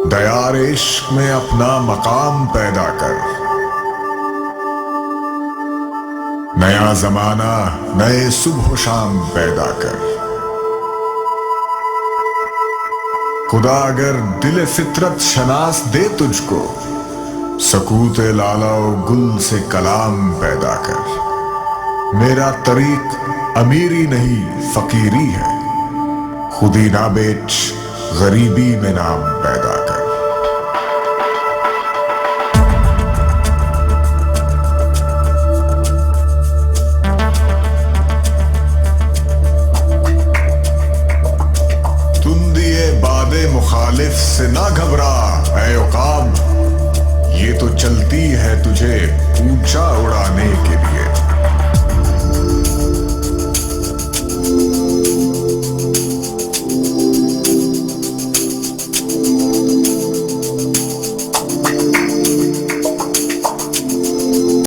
दयार इश्क में अपना मकाम पैदा कर। नया जमाना नए सुबह शाम पैदा कर। खुदा अगर दिल फितरत शनास दे तुझको, सकूते लालाओ गुल से कलाम पैदा कर। मेरा तरीक अमीरी नहीं फकीरी है, खुदी ना बेच गरीबी में नाम पैदा कर।